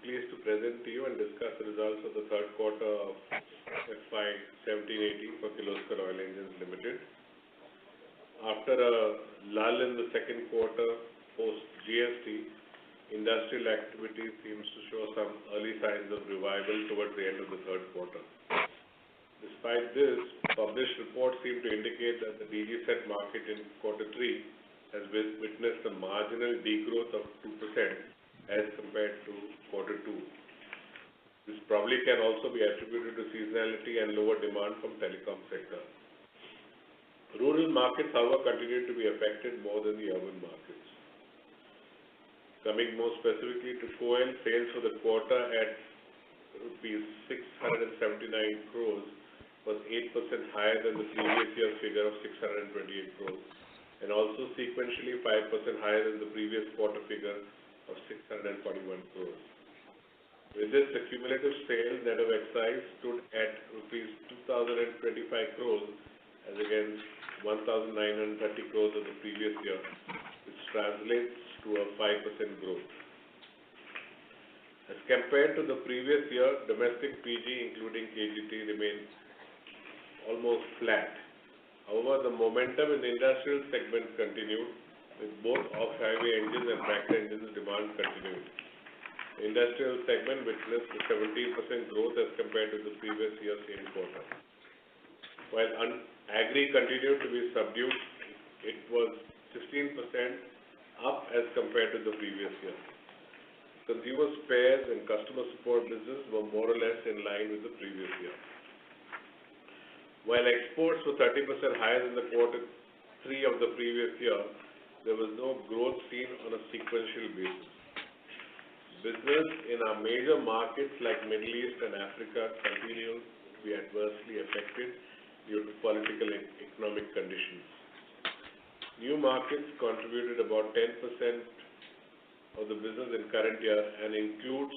pleased to present to you and discuss the results of the third quarter of FY 17-18 for Kirloskar Oil Engines Limited. After a lull in the second quarter post GST, industrial activity seems to show some early signs of revival towards the end of the third quarter. Despite this, published reports seem to indicate that the DG set market in quarter 3 has witnessed a marginal degrowth of 2% as compared to quarter 2. This probably can also be attributed to seasonality and lower demand from telecom sector. Rural markets, however, continue to be affected more than the urban markets. Coming more specifically to KOEL, sales for the quarter at rupees 679 crores was 8% higher than the previous year's figure of 628 crores and also sequentially 5% higher than the previous quarter figure of 641 crores. With this, the cumulative sales net of excise stood at rupees 2,025 crores as against 1,930 crores of the previous year, which translates to a 5% growth. As compared to the previous year, domestic PG including KGT remained almost flat. However, the momentum in the industrial segment continued with both off-highway engines and tractor engines demand continued. The industrial segment witnessed a 17% growth as compared to the previous year's same quarter. While agri continued to be subdued, it was 16% up as compared to the previous year. Consumer spares and customer support business were more or less in line with the previous year. While exports were 30% higher than the quarter 3 of the previous year, there was no growth seen on a sequential basis. Business in our major markets like Middle East and Africa continued to be adversely affected due to political and economic conditions. New markets contributed about 10% of the business in current year and includes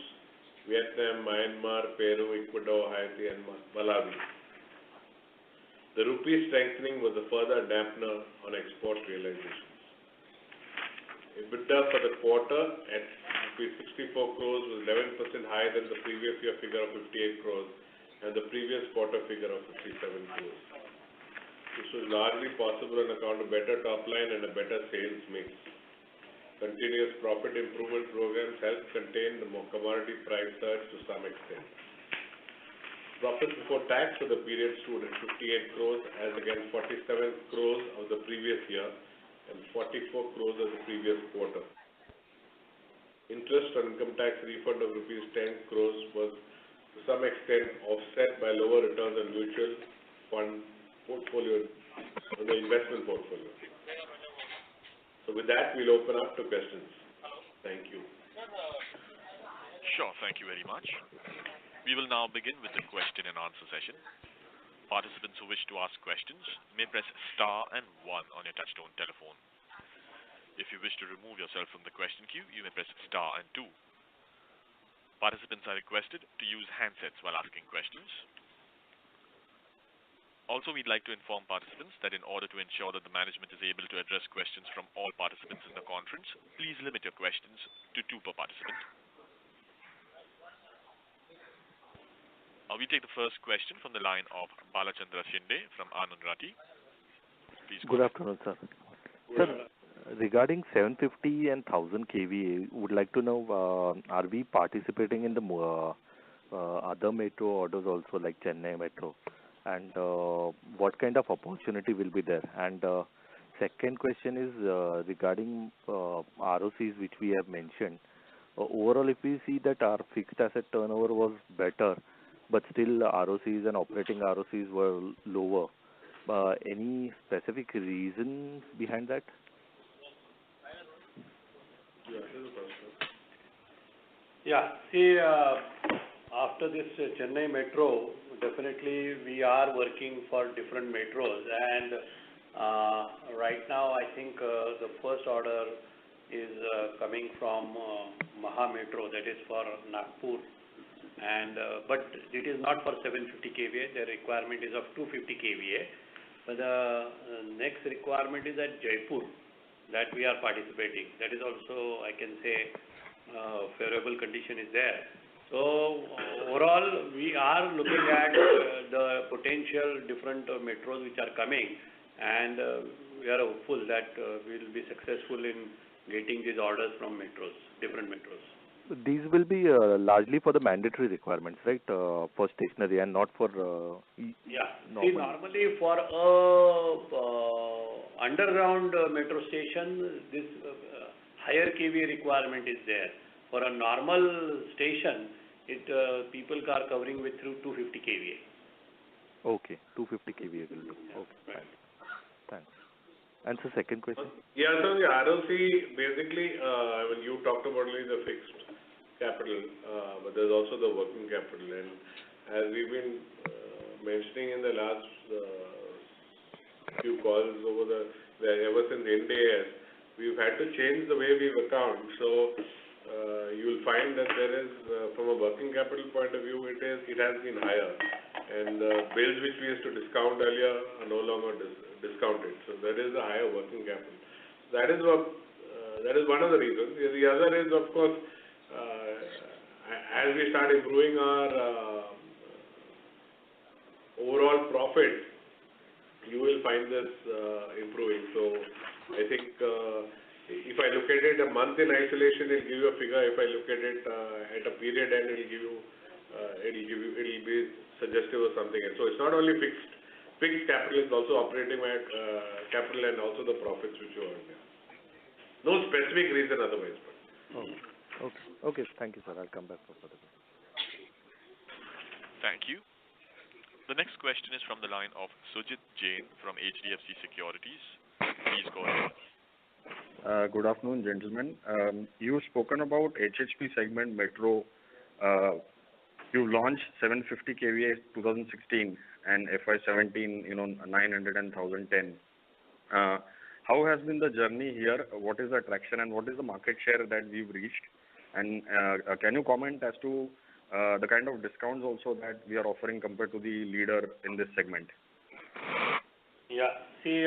Vietnam, Myanmar, Peru, Ecuador, Haiti and Malawi. The rupee strengthening was a further dampener on export realizations. EBITDA for the quarter at ₹64 crores was 11% higher than the previous year figure of 58 crores and the previous quarter figure of 57 crores. This was largely possible on account of better top line and a better sales mix. Continuous profit improvement programs helped contain the commodity price surge to some extent. Profit before tax for the period stood at 58 crores as against 47 crores of the previous year and 44 crores of the previous quarter. Interest on income tax refund of rupees 10 crores was to some extent offset by lower returns on mutual fund portfolio, on the investment portfolio. So with that, we'll open up to questions. Thank you. Sure, thank you very much. We will now begin with the question and answer session. Participants who wish to ask questions may press star and 1 on your touchtone telephone. If you wish to remove yourself from the question queue, you may press star and 2. Participants are requested to use handsets while asking questions. Also, we'd like to inform participants that in order to ensure that the management is able to address questions from all participants in the conference, please limit your questions to 2 per participant. We take the first question from the line of Balachandra Shinde from Anand Rathi. Please go Good afternoon, sir. Sir, regarding 750 and 1000 kVA, would like to know, are we participating in the other metro orders also like Chennai Metro? And what kind of opportunity will be there? And second question is regarding ROCs which we have mentioned. Overall, if we see that our fixed asset turnover was better, but still ROCs and operating ROCs were lower. Any specific reason behind that? Yeah, see, after this Chennai Metro, definitely we are working for different metros, and right now I think the first order is coming from Maha Metro, that is for Nagpur, and but it is not for 750 kVA. The requirement is of 250 kVA. But the next requirement is at Jaipur, that we are participating. That is also, I can say, favorable condition is there. So overall, we are looking at the potential different metros which are coming, and we are hopeful that we will be successful in getting these orders from metros, different metros. These will be largely for the mandatory requirements, right? For stationary and not for Yeah. normal. See, normally for a underground metro station, this higher kVA requirement is there. For a normal station, people are covering with through 250 kVA. Okay, 250 kVA will do. Okay, Right. fine. Thanks. And so second question? Yeah, so the ROC, basically, when you talked about only the fixed capital, but there's also the working capital. And as we've been mentioning in the last few calls ever since Ind AS, we've had to change the way we account. So you'll find that there is, from a working capital point of view, it has been higher. And bills which we used to discount earlier are no longer discounted. So there is a higher working capital. That is one of the reasons. The other is, of course, as we start improving our overall profit, you will find this improving. So I think if I look at it a month in isolation, it'll give you a figure. If I look at it at a period end, it'll be suggestive of something else. So it's not only fixed capital, it's also operating capital and also the profits which you earn. No specific reason otherwise. But. Okay. Thank you, sir. I'll come back for further questions. Thank you. The next question is from the line of Sujit Jain from HDFC Securities. Please go ahead. Good afternoon, gentlemen. You've spoken about HHP segment metro. You launched 750 kVA 2016 and FY17, 900 and 1010. How has been the journey here? What is the traction and what is the market share that we've reached? And can you comment as to the kind of discounts also that we are offering compared to the leader in this segment? Yeah. See,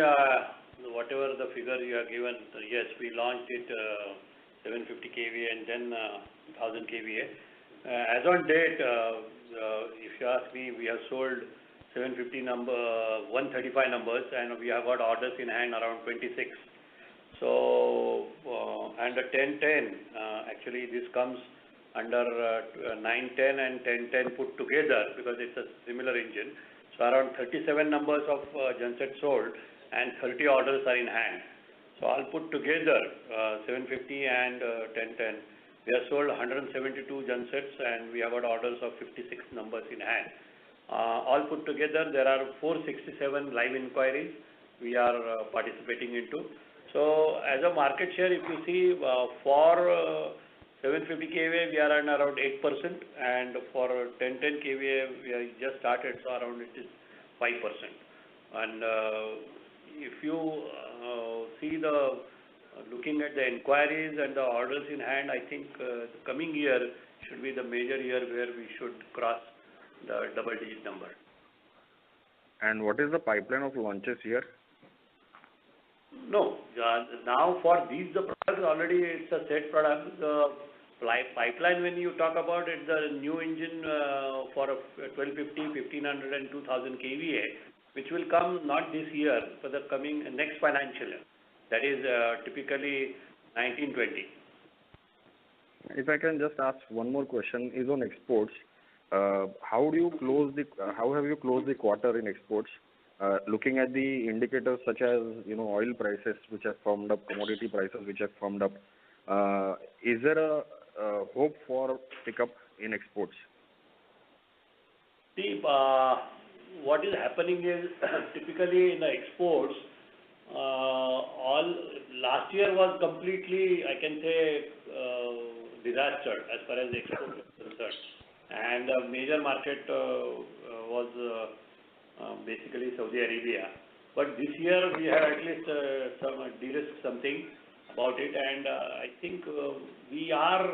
whatever the figure you have given, yes, we launched it 750 kVA and then 1000 kVA. As on date, if you ask me, we have sold 135 numbers, and we have got orders in hand around 26. So, and the 1010, actually this comes under 910 and 1010 put together because it's a similar engine. So around 37 numbers of gensets sold and 30 orders are in hand. So all put together, 750 and 1010. We have sold 172 gensets and we have got orders of 56 numbers in hand. All put together, there are 467 live inquiries we are participating into. So as a market share, if you see, for 750 kVA, we are at around 8%, and for 1010 kVA, we have just started, so around it is 5%. And if you see looking at the inquiries and the orders in hand, I think the coming year should be the major year where we should cross the double-digit number. And what is the pipeline of launches here? No, now for the products already it's a set product. The pipeline when you talk about it, the new engine for 1250, 1500 and 2000 kVA, which will come not this year, for the coming next financial year. That is typically 1920. If I can just ask one more question, is on exports. How have you closed the quarter in exports? Looking at the indicators such as oil prices which have firmed up, commodity prices which have firmed up, is there a hope for pickup in exports? See, what is happening is typically in the exports, last year was completely, I can say, disaster as far as the export is concerned. And the major market was basically Saudi Arabia. But this year we have at least de-risked something about it, and I think we are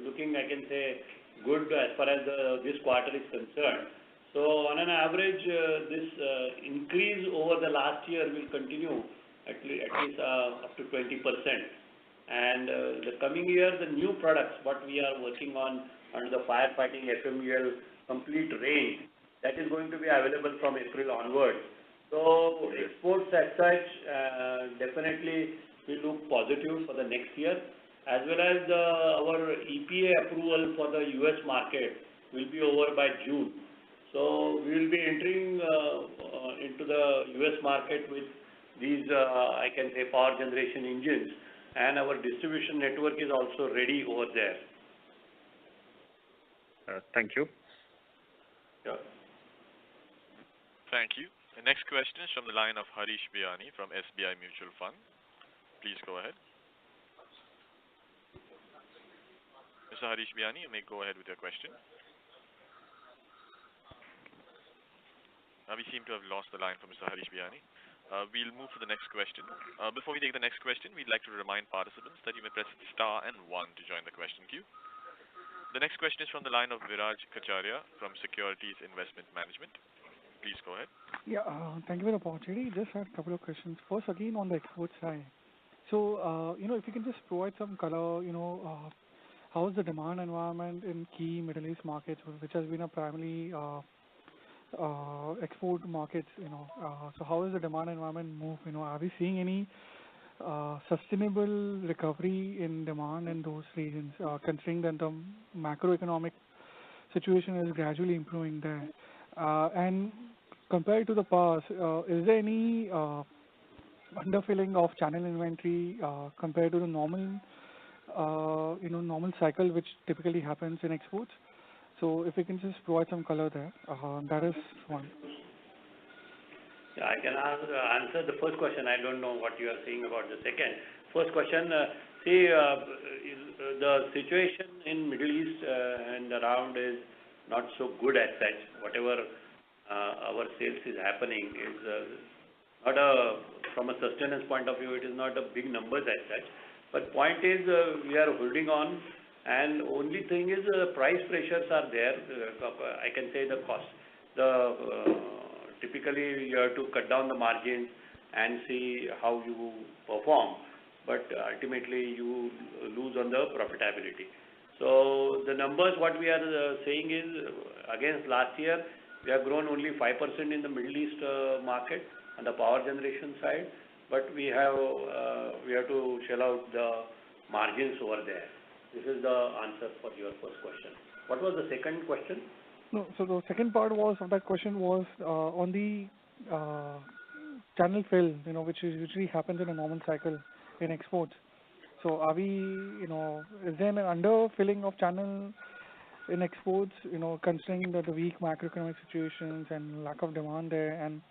looking, I can say, good as far as this quarter is concerned. So on an average, this increase over the last year will continue at least up to 20%. And the coming year, the new products, what we are working on under the firefighting FMEL complete range, that is going to be available from April onwards. So exports as such, definitely we look positive for the next year, as well as our EPA approval for the US market will be over by June. So we will be entering into the US market with these, I can say, power generation engines, and our distribution network is also ready over there. Thank you. Yeah. Thank you. The next question is from the line of Harish Biyani from SBI Mutual Fund. Please go ahead. Mr. Harish Biyani, you may go ahead with your question. We seem to have lost the line from Mr. Harish Biyani. We'll move to the next question. Before we take the next question, we'd like to remind participants that you may press star and 1 to join the question queue. The next question is from the line of Viraj Kacharia from Securities Investment Management. Please go ahead. Yeah, thank you for the opportunity. Just had a couple of questions. First, again, on the export side. So, if you can just provide some color, how is the demand environment in key Middle East markets, which has been a primarily export markets, so how is the demand environment move? Are we seeing any sustainable recovery in demand in those regions, considering that the macroeconomic situation is gradually improving there? And compared to the past, is there any underfilling of channel inventory compared to the normal, normal cycle which typically happens in exports? So if you can just provide some color there, that is one. Yeah, I can answer the first question. I don't know what you are saying about the second. First question, the situation in Middle East and around is not so good as such. Whatever our sales is happening is not from a sustenance point of view, it is not a big numbers as such. But point is, we are holding on, and only thing is price pressures are there. I can say the cost. Typically, you have to cut down the margins and see how you perform, but ultimately you lose on the profitability. So the numbers, what we are saying is, against last year, we have grown only 5% in the Middle East market on the power generation side, but we have to shell out the margins over there. This is the answer for your first question. What was the second question? No, so the second part was of that question was on the channel fill, which usually happens in a normal cycle in exports. So are we, is there an underfilling of channel in exports, considering that the weak macroeconomic situations and lack of demand there, and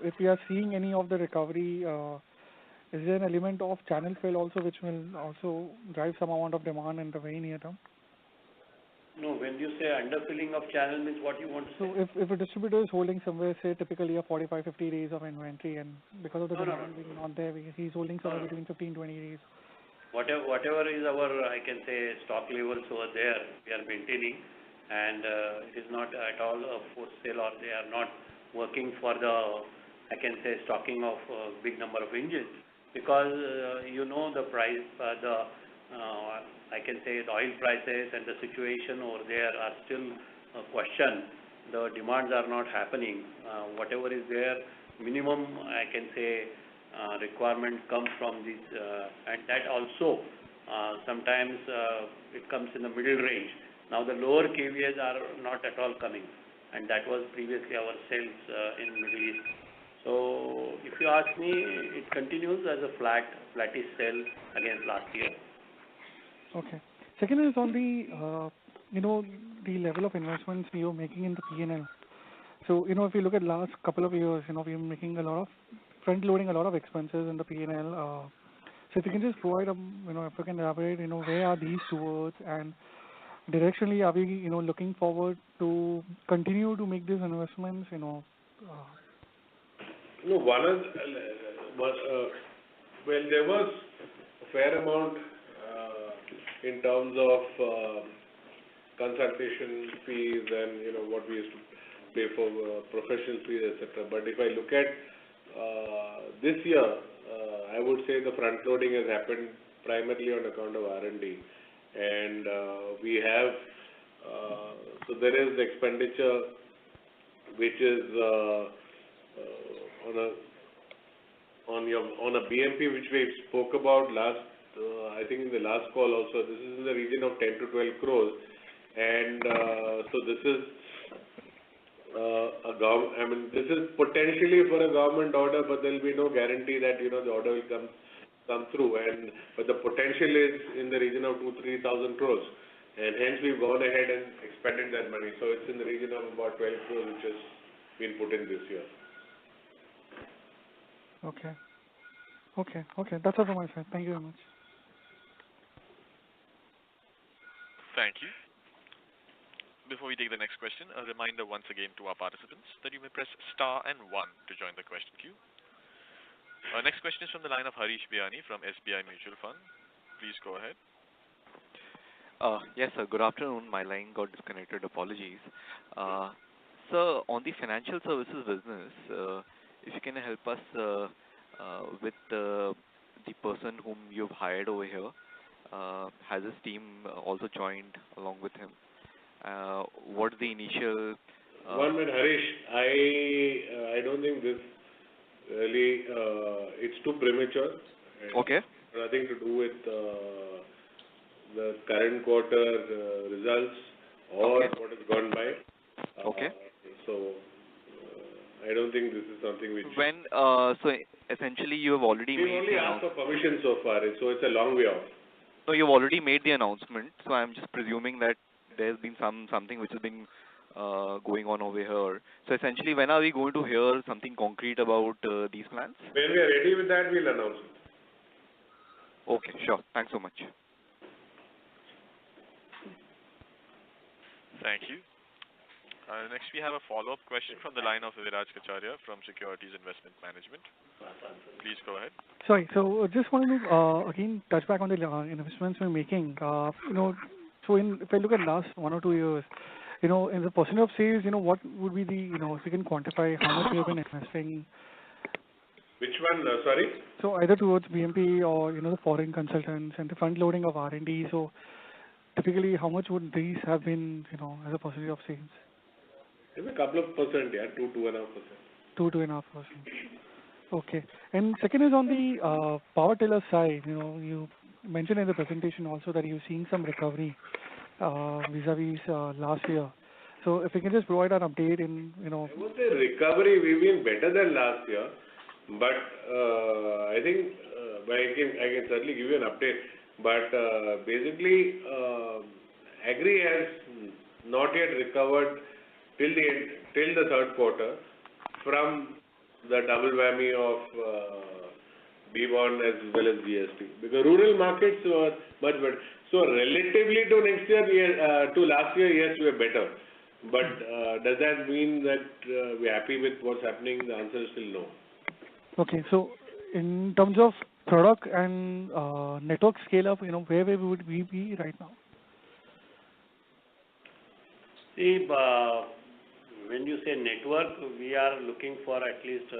if we are seeing any of the recovery, is there an element of channel fill also which will also drive some amount of demand in the very near term? No, when you say underfilling of channel means what you want to say? So if a distributor is holding somewhere, say typically a 45-50 days of inventory, and because of the demand being not there, he's holding somewhere between 15-20 days. Whatever is our, I can say, stock levels over there, we are maintaining, and it is not at all a forced sale, or they are not working for the, I can say, stocking of a big number of engines, because the price, I can say the oil prices and the situation over there are still a question. The demands are not happening. Whatever is there, minimum, I can say, requirement comes from this, and that also sometimes it comes in the middle range. Now the lower KVAs are not at all coming, and that was previously our sales in Middle East. So if you ask me, it continues as a flattish sale against last year. Okay. Second is on the the level of investments we are making in the P&L. So if you look at last couple of years, we are making a lot of front-loading a lot of expenses in the P&L. So if you can just provide if you can elaborate, where are these towards, and directionally, are we, looking forward to continue to make these investments, No, one is, well, there was a fair amount in terms of consultation fees and, what we used to pay for professional fees, etc. But if I look at this year, I would say the front loading has happened primarily on account of R&D. And we have, so there is expenditure which is on a BMP, which we spoke about last, I think in the last call also. This is in the region of 10 to 12 crores. And so this is this is potentially for a government order, but there will be no guarantee that, the order will come through. But the potential is in the region of 2,000-3,000 crores. And hence we've gone ahead and expended that money. So it's in the region of about 12 crores, which has been put in this year. Okay. That's all from my side. Thank you very much. Thank you. Before we take the next question, a reminder once again to our participants that you may press star and 1 to join the question queue. Our next question is from the line of Harish Biyani from SBI Mutual Fund. Please go ahead. Yes, sir. Good afternoon. My line got disconnected. Apologies. Sir, on the financial services business, if you can help us with the person whom you've hired over here, has his team also joined along with him? What the initial... 1 minute, Harish. I don't think this really, it's too premature. Okay. Nothing to do with the current quarter results or what has gone by. Okay. So, I don't think this is something which... When, so essentially you have already We made... only asked for permission so far, so it's a long way off. So you've already made the announcement, so I'm just presuming that there's been something which has been going on over here. So essentially, when are we going to hear something concrete about these plans? When we are ready with that, we'll announce it. Okay, sure. Thanks so much. Thank you. Next, we have a follow-up question from the line of Viraj Kacharia from Securities Investment Management. Please go ahead. Sorry, so just wanted to again touch back on the investments we're making. So if I look at last 1 or 2 years, in the percent of sales, what would be the, if you can quantify how much you have been investing? Which one? Sorry? So either towards BMP or, the foreign consultants and the front loading of R&D. So typically, how much would these have been, as a percentage of sales? Maybe a couple of percent, 2.5%. 2.5%. Okay. And second is on the power tiller side. You mentioned in the presentation also that you're seeing some recovery vis-a-vis last year. So if you can just provide an update in, I would say recovery, we've been better than last year, but I think I can certainly give you an update. But basically, agri has not yet recovered till the third quarter from the double whammy of B-bond as well as GST, because rural markets were much better. So relatively to next year, to last year, yes, we are better. But does that mean that we're happy with what's happening? The answer is still no. Okay, so in terms of product and network scale up, where would we be right now? See, when you say network, we are looking for at least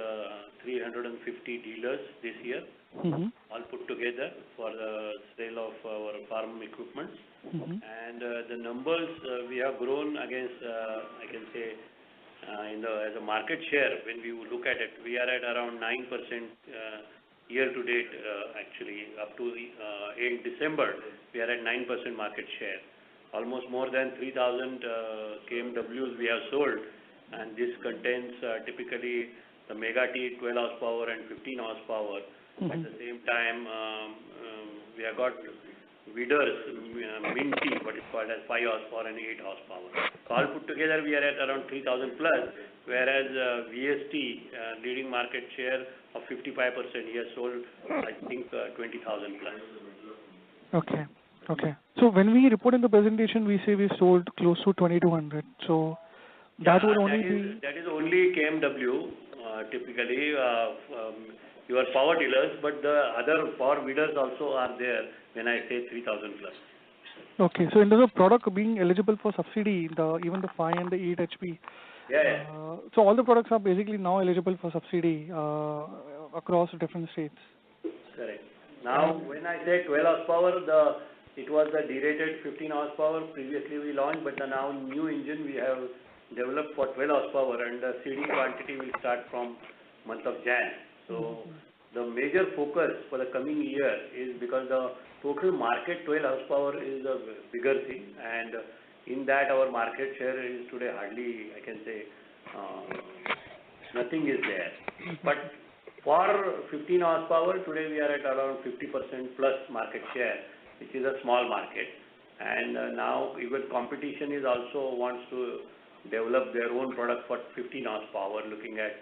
350 dealers this year, all put together for the sale of our farm equipment. And the numbers we have grown against, I can say, as a market share, when we look at it, we are at around 9% year to date, actually, up to in December, we are at 9% market share. Almost more than 3,000 KMWs we have sold, and this contains typically the Mega T 12 horsepower and 15 horsepower. At the same time, we have got Weeders, Minty, what is called as 5 horsepower and 8 horsepower. So all put together, we are at around 3,000 plus, whereas VST, leading market share of 55%, he has sold, I think, 20,000 plus. Okay. So when we report in the presentation, we say we sold close to 2,200. So that would only be... That is only KMW, typically, your power dealers, but the other power weeders also are there when I say 3,000 plus. Okay, so in terms of product being eligible for subsidy, even the 5 and the 8 HP. Yeah. So all the products are basically now eligible for subsidy across different states. Correct. Now, when I say 12 horsepower, it was the derated 15 horsepower previously we launched, but the now new engine we have developed for 12 horsepower, and the seeding quantity will start from month of Jan. So the major focus for the coming year is because the total market 12 horsepower is a bigger thing, and in that our market share is today hardly, I can say, nothing is there. But for 15 horsepower, today we are at around 50% plus market share, which is a small market. And now even competition is also wants to develop their own product for 15 horsepower, looking at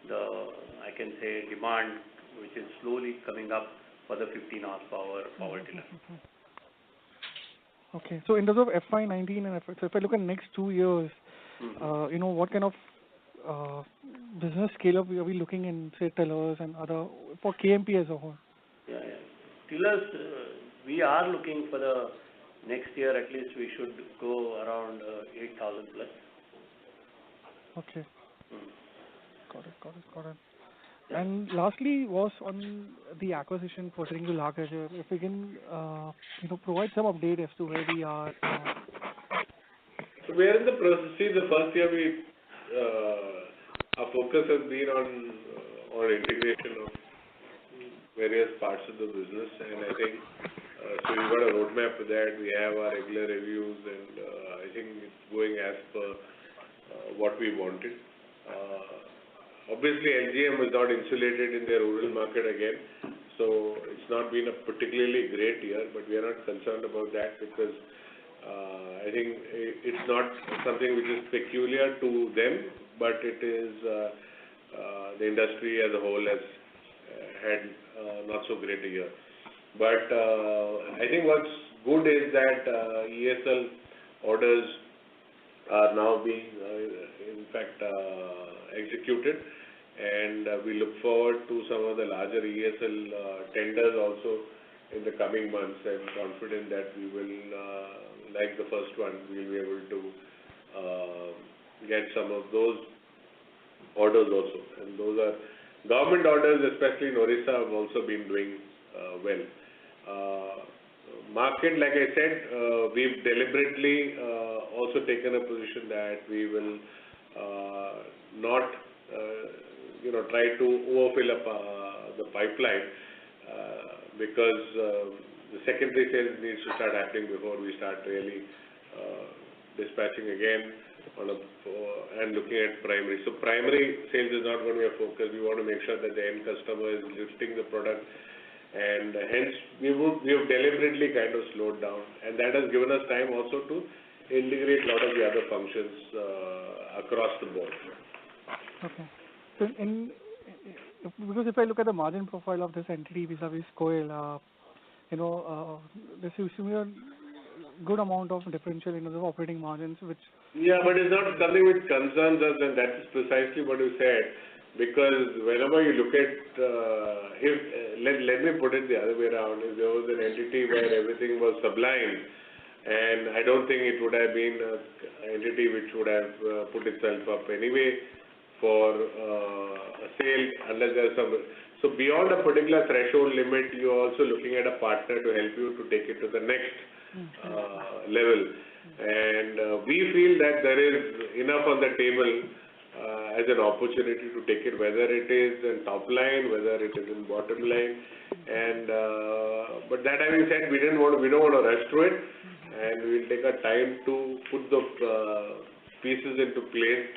the, I can say, demand which is slowly coming up for the 15 horsepower power tiller. Okay. So in terms of FY19 and FY, so if I look at next 2 years, what kind of business scale up are we looking in, say, tillers and other, for KMP as a whole? Yeah. Tillers, we are looking for the next year at least we should go around 8,000 plus. Okay. Got it. And lastly was on the acquisition pertaining to Lagager. If we can, provide some update as to where we are. So we are in the process. See, the first year our focus has been on integration of various parts of the business, and I think so we've got a roadmap for that. We have our regular reviews, and I think it's going as per what we wanted. Obviously, LGM was not insulated in their rural market again, so it's not been a particularly great year, but we are not concerned about that because I think it's not something which is peculiar to them, but it is the industry as a whole has had not so great a year. But I think what's good is that ESL orders are now being, in fact, executed, and we look forward to some of the larger ESL tenders also in the coming months, and confident that we will, like the first one, we will be able to get some of those orders also. And those are government orders, especially in Orissa, have also been doing well. Market, like I said, we've deliberately also taken a position that we will not try to overfill up the pipeline because the secondary sales needs to start happening before we start really dispatching again and looking at primary. So primary sales is not going to be a focus. We want to make sure that the end customer is lifting the product, and hence we have deliberately kind of slowed down, and that has given us time also to integrate a lot of the other functions across the board. Okay. So because if I look at the margin profile of this entity vis-a-vis KOEL, there seems to be a good amount of differential in terms of operating margins, which... Yeah, but it's not something which concerns us, and that is precisely what you said, because whenever you look at, let me put it the other way around, if there was an entity where everything was sublime, and I don't think it would have been an entity which would have put itself up anyway for a sale unless there's some... So beyond a particular threshold limit, you're also looking at a partner to help you to take it to the next level. And we feel that there is enough on the table as an opportunity to take it, whether it is in top line, whether it is in bottom line. And but that having said, we don't want to rush through it, and we'll take our time to put the pieces into place.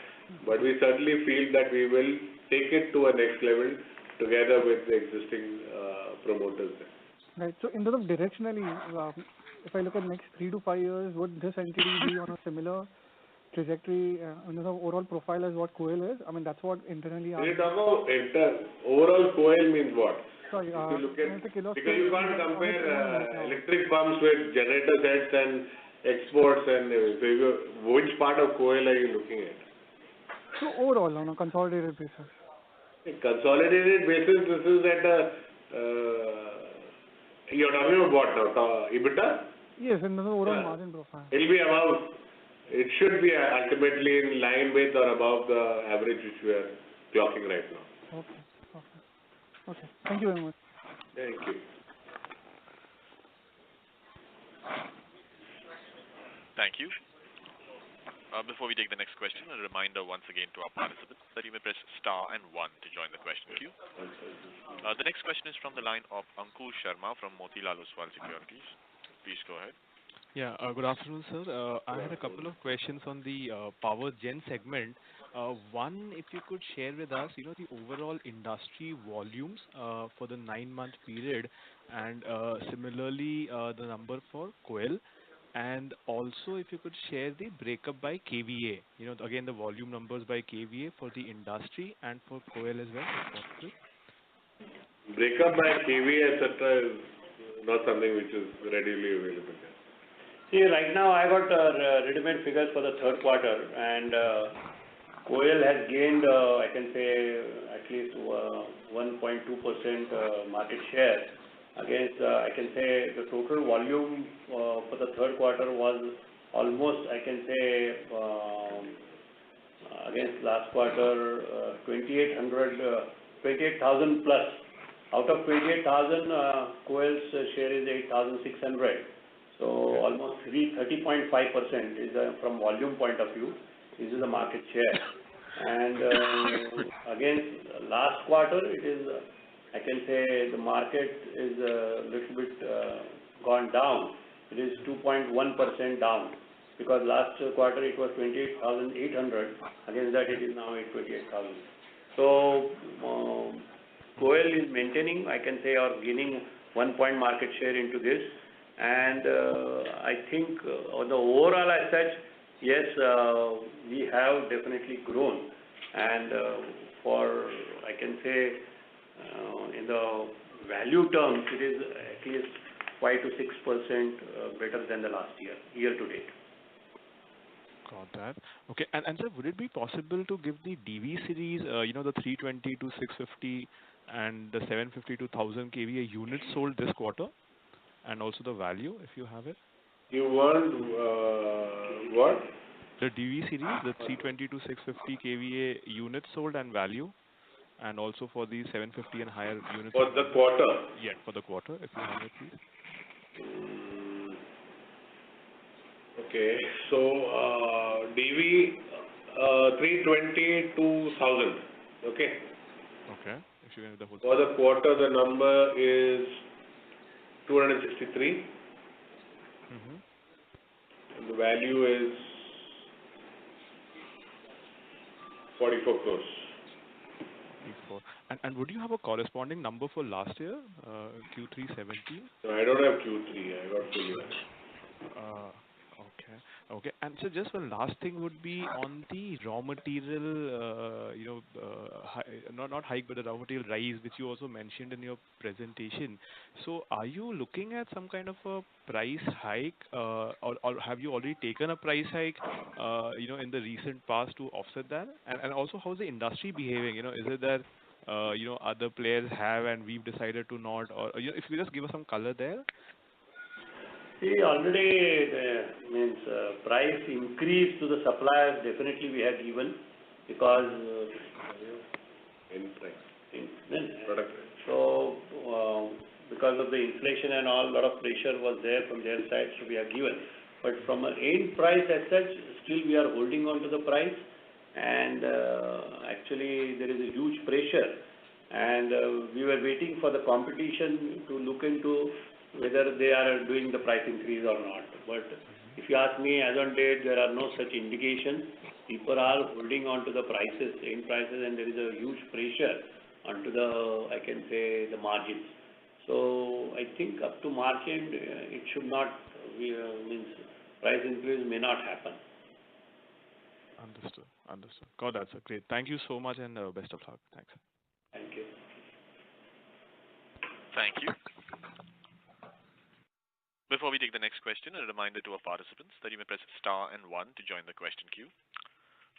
But we certainly feel that we will take it to a next level together with the existing promoters there. Right. So in terms of directionally, if I look at next 3 to 5 years, would this entity be on a similar trajectory in terms of overall profile as what KOEL is? I mean, that's what internally... When you talk about overall KOEL means what? Sorry, if you look at, because you can't compare electric pumps with generator sets and exports and so which part of KOEL are you looking at? So overall, on a consolidated basis. Consolidated basis, this is at a, you're talking about what now, EBITDA? Yes, in the overall margin profile. It should be ultimately in line with or above the average which we are clocking right now. Okay. Thank you very much. Thank you. Thank you. Before we take the next question, a reminder once again to our participants that you may press star and one to join the question queue. The next question is from the line of Ankur Sharma from Motilal Oswal Securities. Please go ahead. Yeah, good afternoon, sir. I had a couple of questions on the power gen segment. One, if you could share with us, the overall industry volumes for the 9-month period, and similarly the number for KOEL. And also, if you could share the breakup by KVA, again, the volume numbers by KVA for the industry and for KOEL as well, if possible. Breakup by KVA, etc. is not something which is readily available. See, right now I got ready-made figures for the third quarter, and KOEL has gained, I can say, at least 1.2% market share. Against, I can say, the total volume for the third quarter was almost, I can say, against last quarter, 28,000 plus. Out of 28,000, KOEL's share is 8,600. So almost 30.5% is from volume point of view. This is the market share. And against last quarter, it is, I can say, the market is a little bit gone down. It is 2.1% down, because last quarter it was 28,800. Against that, it is now at 28,000. So KOEL is maintaining, I can say, or gaining 1 point market share into this. And I think the overall as such, yes, we have definitely grown. And for, I can say, in the value terms, it is at least 5 to 6% better than the last year to date. Got that. Okay, and sir, would it be possible to give the DV series, the 320 to 650 and the 750 to 1000 kVA units sold this quarter, and also the value, if you have it? You want what? The DV series, the 320 to 650 kVA units sold and value, and also for the 750 and higher units. For the quarter? Yeah, for the quarter, if you have it, please. Okay, so DV 320 to 1000. Okay. Okay. If you can the whole. For the quarter, the number is 263. And the value is 44 crores. And would you have a corresponding number for last year, Q3 17? No, I don't have Q3. I got full year. Okay. And so just one last thing would be on the raw material, not hike, but the raw material rise, which you also mentioned in your presentation. So are you looking at some kind of a price hike, or have you already taken a price hike, in the recent past to offset that? And also, how's the industry behaving? Is it that, other players have and we've decided to not, or if you just give us some color there? See, already price increase to the suppliers definitely we have given, because Product. So because of the inflation and all, a lot of pressure was there from their side, so we have given. But from an end price as such, still we are holding on to the price, and actually there is a huge pressure, and we were waiting for the competition to look into whether they are doing the price increase or not. But if you ask me, as on date, there are no such indications. People are holding on to the prices, end prices, and there is a huge pressure onto the, I can say, the margins. So I think up to March end, it should not, price increase may not happen. Understood. Got that, sir. Great. Thank you so much, and best of luck. Thanks. Thank you. Thank you. Before we take the next question, a reminder to our participants that you may press star and 1 to join the question queue.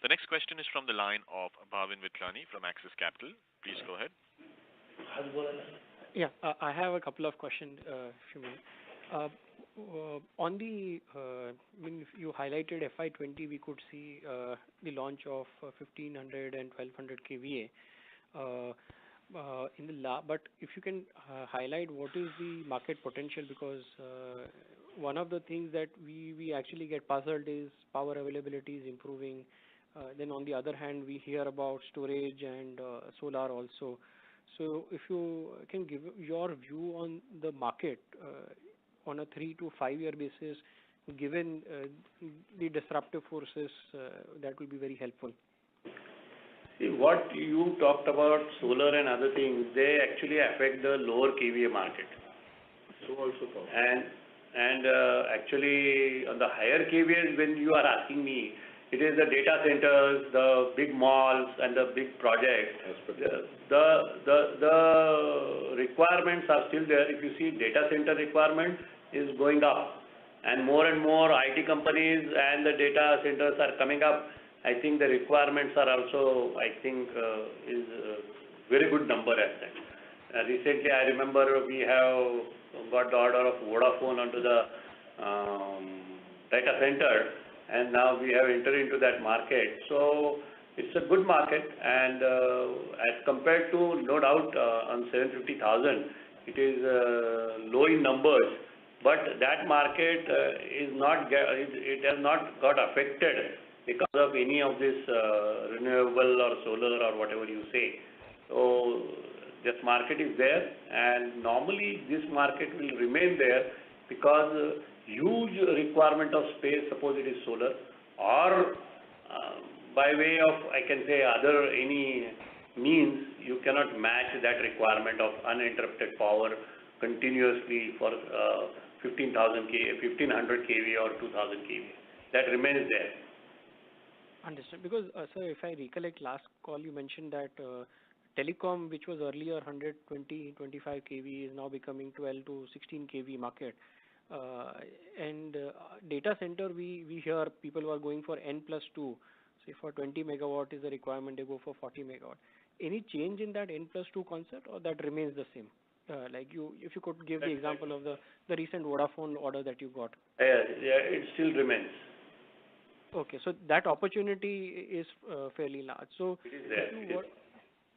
The next question is from the line of Bhavin Vithlani from Axis Capital. Please go ahead. Yeah, I have a couple of questions, if you may. On the, if you highlighted FY20, we could see the launch of 1500 and 1200 kVA. But if you can highlight what is the market potential, because one of the things that we actually get puzzled is power availability is improving. Then on the other hand, we hear about storage and solar also. So if you can give your view on the market on a 3 to 5 year basis, given the disruptive forces, that will be very helpful. See, what you talked about, solar and other things, they actually affect the lower kVA market. So also power. And actually, on the higher kVAs, when you are asking me, it is the data centers, the big malls, and the big projects. The requirements are still there. If you see, data center requirement is going up, and more IT companies and the data centers are coming up. I think the requirements are also, is a very good number as that. Recently, I remember we have got the order of Vodafone onto the data center, and now we have entered into that market. So it's a good market, and as compared to, no doubt, on 750,000, it is low in numbers, but that market it has not got affected because of any of this renewable or solar or whatever you say. So this market is there, and normally this market will remain there because huge requirement of space, suppose it is solar, or by way of, any means, you cannot match that requirement of uninterrupted power continuously for 1500 kV or 2000 kV. That remains there. Understood. Because, sir, if I recollect last call, you mentioned that telecom, which was earlier 120, 25 kV, is now becoming 12 to 16 kV market. And data center, we hear people who are going for N+2. Say for 20 megawatt is the requirement, they go for 40 megawatt. Any change in that N+2 concept, or that remains the same? If you could give the example of the recent Vodafone order that you got. Yeah, it still remains. Okay, so that opportunity is fairly large. So it is there.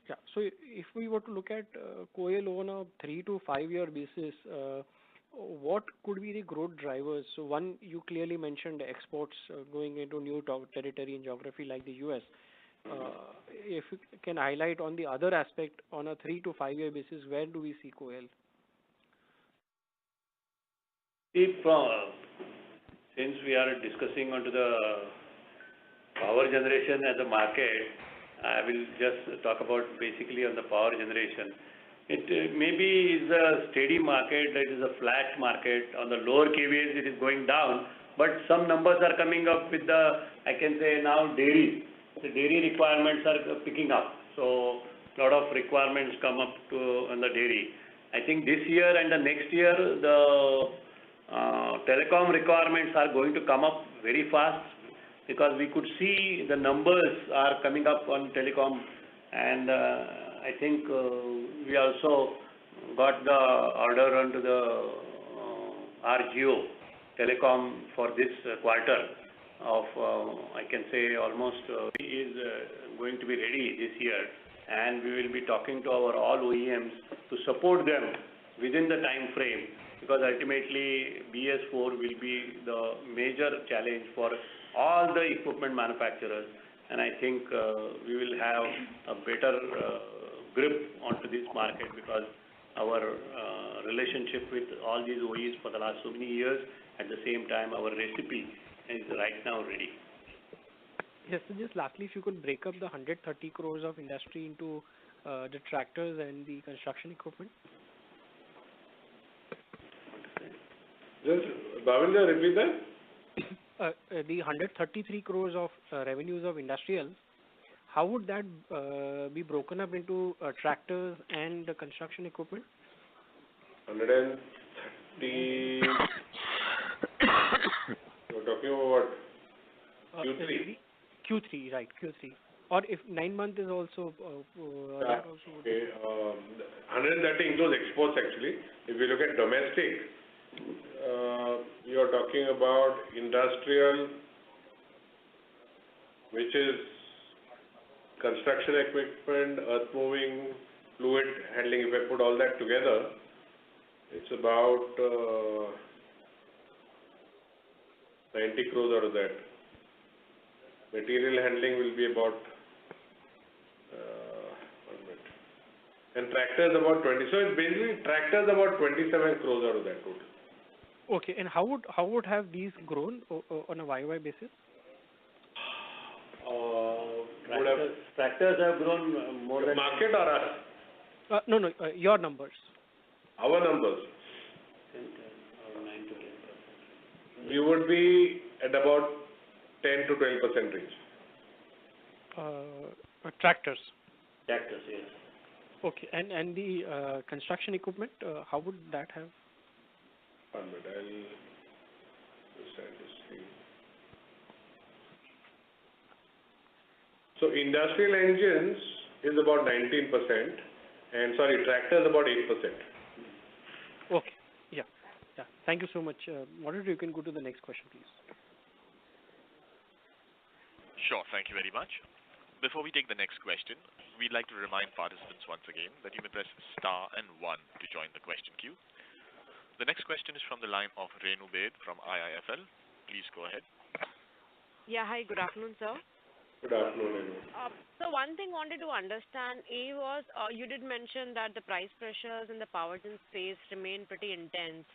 Yeah. So if we were to look at KOEL on a 3 to 5 year basis, what could be the growth drivers? So one, you clearly mentioned exports going into new territory and geography like the US. If you can highlight on the other aspect on a 3 to 5 year basis, where do we see KOEL? Since we are discussing onto the power generation as a market, I will just talk about basically on the power generation. It maybe is a steady market, it is a flat market. On the lower kVAs, it is going down, but some numbers are coming up with now dairy. The dairy requirements are picking up. So a lot of requirements come up on the dairy. I think this year and the next year, the telecom requirements are going to come up very fast, because we could see the numbers are coming up on telecom, and I think we also got the order onto the RGO telecom for this quarter of almost is going to be ready this year, and we will be talking to our all OEMs to support them within the time frame, because ultimately BS4 will be the major challenge for all the equipment manufacturers, and I think we will have a better grip onto this market, because our relationship with all these OEs for the last so many years, at the same time our recipe is right now ready. Yes, so just lastly, if you could break up the 130 crores of industry into the tractors and the construction equipment. Just, Bhavendra, repeat that? The 133 crores of revenues of industrials, how would that be broken up into tractors and the construction equipment? 130. You're talking about what? Q3? Q3, right, Q3. Or if 9 months is also... that also would okay. 130 includes exports actually. If you look at domestic, you're talking about industrial, which is construction equipment, earth moving, fluid handling. If I put all that together, it's about 90 crores out of that. Material handling will be about, 1 minute. And tractors about 20. So it's basically tractors about 27 crores out of that total. Okay, and how would have these grown on a YY basis? Tractors have grown more than... Market or us? No, your numbers. Our numbers. 9 to 10%. We would be at about 10 to 12% range. Tractors. Tractors, yes. Okay, and the construction equipment, how would that have? 1 minute, I'll just try to see. So industrial engines is about 19%, and tractors about 8%. Okay, yeah. Thank you so much. Moderator, you can go to the next question, please. Sure, thank you very much. Before we take the next question, we'd like to remind participants once again that you may press star and 1 to join the question queue. The next question is from the line of Renu Baid from IIFL. Please go ahead. Yeah, hi, good afternoon, sir. Good afternoon, Renu. So one thing wanted to understand, was you did mention that the price pressures in the power gen space remain pretty intense.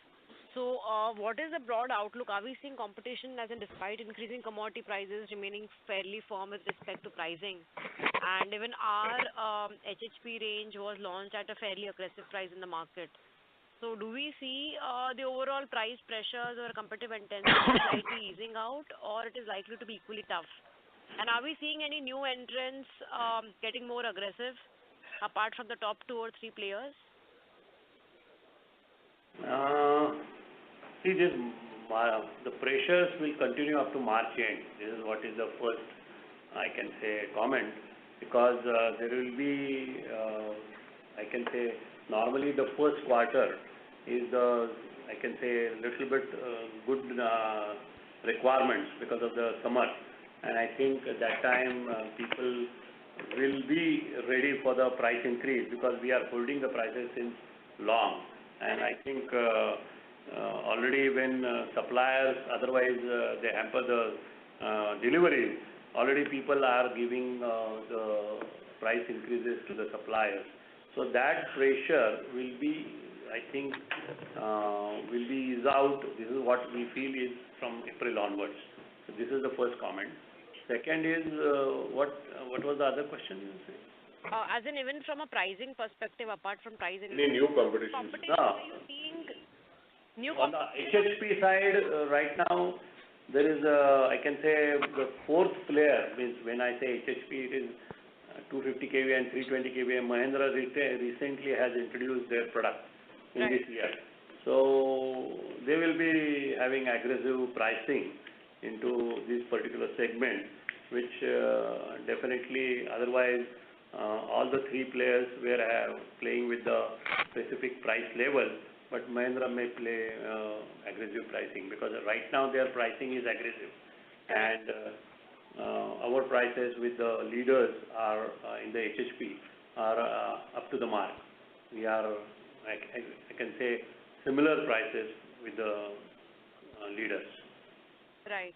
So what is the broad outlook? Are we seeing competition as in despite increasing commodity prices remaining fairly firm with respect to pricing? And even our HHP range was launched at a fairly aggressive price in the market. So do we see the overall price pressures or competitive intensity slightly easing out, or it is likely to be equally tough? And are we seeing any new entrants getting more aggressive apart from the top 2 or 3 players? See, the pressures will continue up to March end. This is what is the first, I can say, comment, because there will be, I can say, normally the first quarter is the, I can say, little bit good requirements because of the summer. And I think at that time people will be ready for the price increase because we are holding the prices since long. And I think already when suppliers, otherwise they hamper the deliveries, already people are giving the price increases to the suppliers. So that pressure will be, I think, will be eased out. This is what we feel is from April onwards. So this is the first comment. Second is, what was the other question you said? As in even from a pricing perspective, apart from pricing... Any new competition? Are you seeing new on the HHP side, right now, there is, I can say, the 4th player, means when I say HHP, it is 250 kVA and 320 kVA. Mahindra recently has introduced their product in this year. So they will be having aggressive pricing into this particular segment, which definitely otherwise all the 3 players were playing with the specific price level, but Mahindra may play aggressive pricing because right now their pricing is aggressive, and our prices with the leaders are in the HHP are up to the mark. We are, I can say, similar prices with the leaders. Right.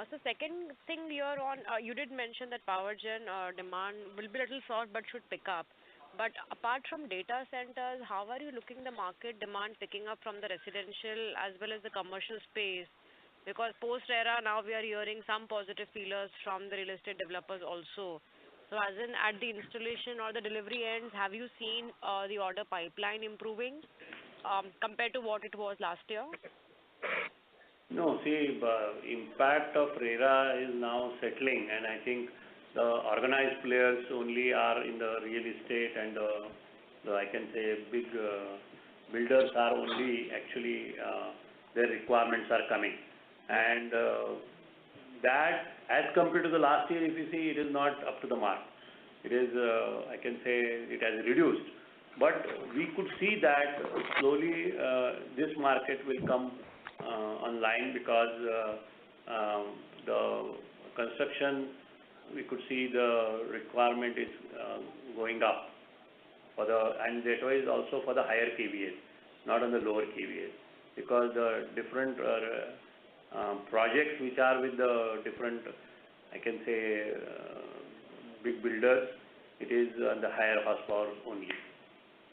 So second thing you're on, you did mention that power gen demand will be a little soft but should pick up. But apart from data centers, how are you looking the market demand picking up from the residential as well as the commercial space? Because post-RERA now we are hearing some positive feelers from the real estate developers also. So as in at the installation or the delivery ends, have you seen the order pipeline improving compared to what it was last year? No, see, impact of RERA is now settling, and I think the organized players only are in the real estate, and the I can say big builders are only actually their requirements are coming, and that as compared to the last year, if you see, it is not up to the mark. It is I can say it has reduced, but we could see that slowly this market will come online because the construction, we could see the requirement is going up for and that is also for the higher KVAs, not on the lower KVAs, because the different projects which are with the different, I can say, big builders, it is the higher horsepower only.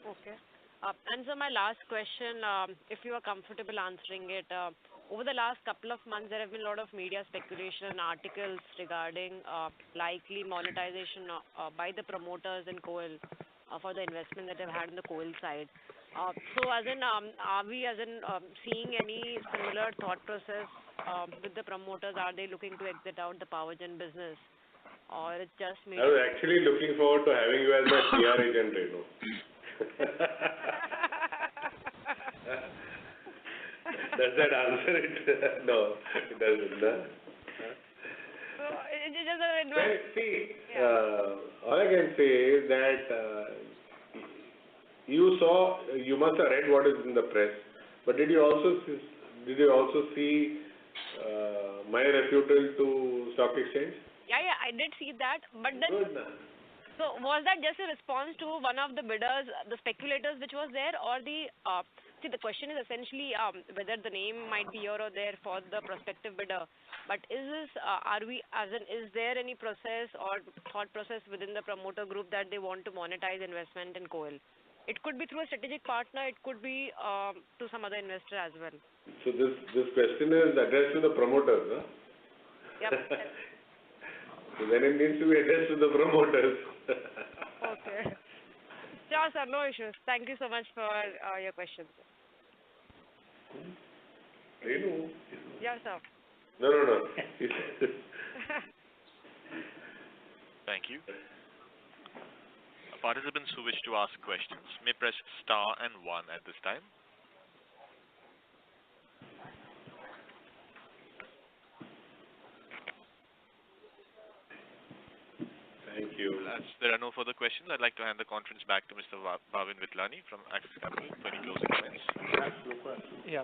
Okay. And so my last question, if you are comfortable answering it, over the last couple of months, there have been a lot of media speculation and articles regarding likely monetization by the promoters in coal for the investment that they've had in the coal side. So as in, are we seeing any similar thought process with the promoters? Are they looking to exit out the power gen business? Or it's just me? I was actually looking forward to having you as my PR agent, Renu. Does that answer it? No, it doesn't. No? So it is just a Well, see, all I can say is that you must have read what is in the press, but did you also see my refutal to stock exchange? Yeah, I did see that, but then. Good. So was that just a response to one of the bidders, the speculators which was there, or the see the question is essentially whether the name might be here or there for the prospective bidder, but is this is there any process or thought process within the promoter group that they want to monetize investment in coal? It could be through a strategic partner, it could be to some other investor as well. So this question is addressed to the promoters, huh? Yep. So then it needs to be addressed to the promoters. Okay. Sure, sir, no issues. Thank you so much for your questions. Renu? Yeah, sir. No. Thank you. Participants who wish to ask questions may press star and 1 at this time. Thank you. As there are no further questions, I'd like to hand the conference back to Mr. Bhavin Vithlani from Axis Capital for any closing comments. Yeah.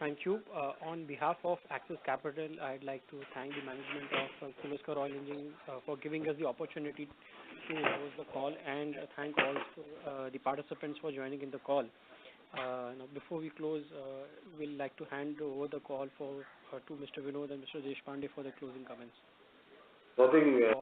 Thank you. On behalf of Axis Capital, I'd like to thank the management of Kirloskar Oil Engine for giving us the opportunity to host the call, and thank also the participants for joining in the call. Now, before we close, we'd like to hand over the call to Mr. Vinod and Mr. Deshpande for the closing comments. Nothing.